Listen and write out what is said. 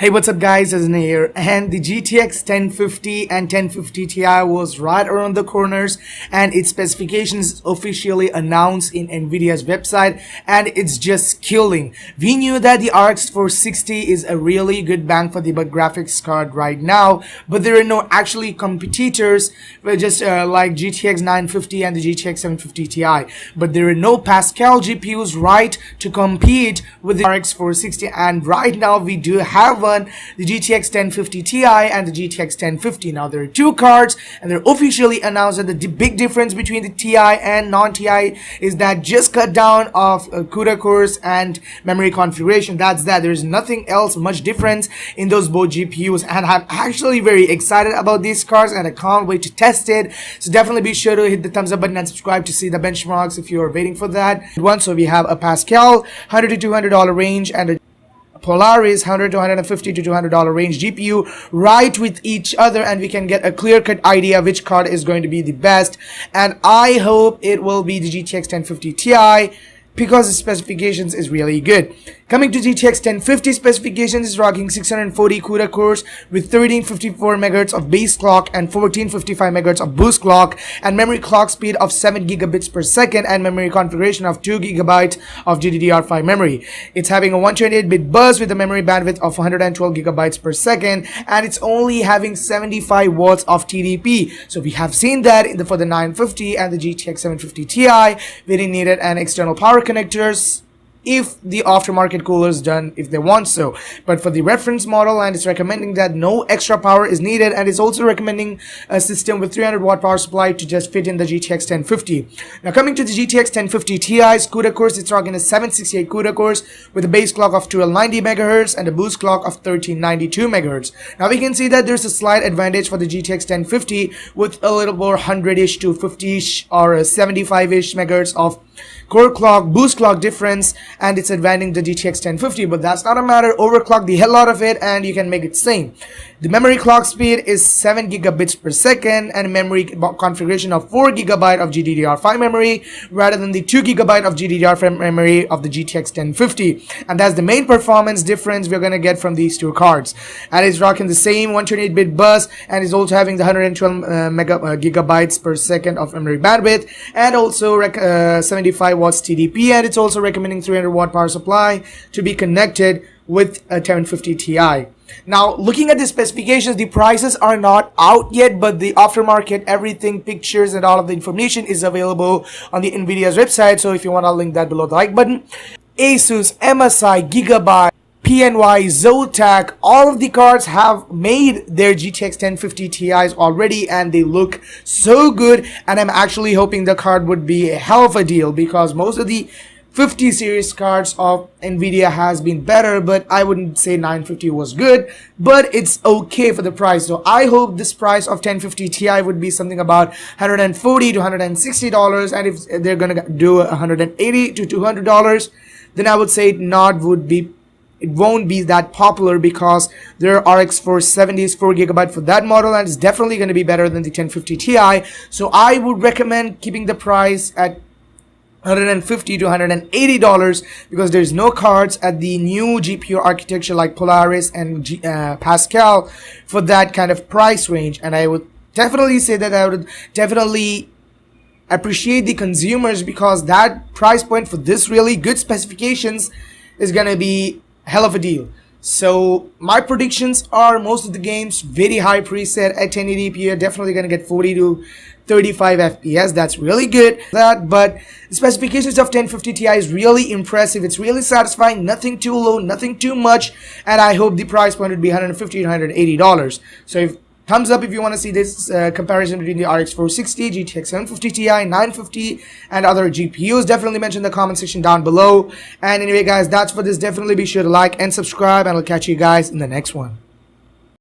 Hey, what's up guys, Azna here, and the GTX 1050 and 1050 Ti was right around the corners and its specifications officially announced in Nvidia's website, and it's just killing. We knew that the RX 460 is a really good bang for the buck graphics card right now, but there are no actually competitors just like GTX 950 and the GTX 750 Ti, but there are no Pascal GPUs right to compete with the RX 460, and right now we do have the GTX 1050 Ti and the GTX 1050. Now there are two cards and they're officially announced that the big difference between the Ti and non-Ti is that just cut down of CUDA cores and memory configuration. That's that. There's nothing else much difference in those both GPUs, and I'm actually very excited about these cards and I can't wait to test it. So definitely be sure to hit the thumbs up button and subscribe to see the benchmarks if you are waiting for that. So we have a Pascal $100 to $200 range and a Polaris $100 to $150 to $200 range GPU right with each other, and we can get a clear-cut idea which card is going to be the best, and I hope it will be the GTX 1050 Ti because the specifications is really good. Coming to GTX 1050 specifications, is rocking 640 CUDA cores with 1354 MHz of base clock and 1455 MHz of boost clock, and memory clock speed of 7 gigabits per second, and memory configuration of 2 GB of GDDR5 memory. It's having a 128-bit bus with a memory bandwidth of 112 gigabytes per second, and it's only having 75 watts of TDP. So we have seen that for the 950 and the GTX 750 Ti, we needed an external power connectors if the aftermarket cooler is done if they want so, but for the reference model, and it's recommending that no extra power is needed, and it's also recommending a system with 300 watt power supply to just fit in the GTX 1050. Now coming to the GTX 1050 Ti's CUDA cores, it's rocking a 768 CUDA cores with a base clock of 1290 MHz and a boost clock of 1392 MHz. Now we can see that there's a slight advantage for the GTX 1050 with a little more 100ish to 50ish or 75ish MHz of core clock boost clock difference, and it's advancing the GTX 1050, but that's not a matter. Overclock the hell out of it and you can make it same. The memory clock speed is 7 gigabits per second and memory configuration of 4 GB of GDDR5 memory rather than the 2 GB of GDDR5 memory of the GTX 1050, and that's the main performance difference we're going to get from these two cards. And it's rocking the same 128-bit bus, and is also having the 112 gigabytes per second of memory bandwidth, and also 75 watts TDP, and it's also recommending 300 watt power supply to be connected with a 1050 Ti. Now looking at the specifications, the prices are not out yet, but the aftermarket everything, pictures and all of the information is available on the Nvidia's website, so if you want, I'll link that below the like button. Asus, MSI, Gigabyte, PNY, Zotac, all of the cards have made their GTX 1050 Ti's already, and they look so good, and I'm actually hoping the card would be a hell of a deal because most of the 50 series cards of Nvidia has been better, but I wouldn't say 950 was good, but it's okay for the price. So I hope this price of 1050 Ti would be something about $140 to $160, and if they're gonna do $180 to $200, then I would say it won't be that popular because their RX 470 is 4 GB for that model, and it's definitely going to be better than the 1050 Ti. So I would recommend keeping the price at $150 to $180 because there's no cards at the new GPU architecture like Polaris and Pascal for that kind of price range. And I would definitely say that I would definitely appreciate the consumers because that price point for this really good specifications is going to be hell of a deal. So my predictions are most of the games very high preset at 1080p. You're definitely gonna get 40 to 35 FPS. That's really good. But the specifications of 1050 Ti is really impressive. It's really satisfying. Nothing too low, nothing too much, and I hope the price point would be $150 to $180. So if thumbs up if you want to see this comparison between the RX 460, GTX 750 Ti, 950 and other GPUs. Definitely mention in the comment section down below. And anyway guys, that's for this. Definitely be sure to like and subscribe, and I'll catch you guys in the next one.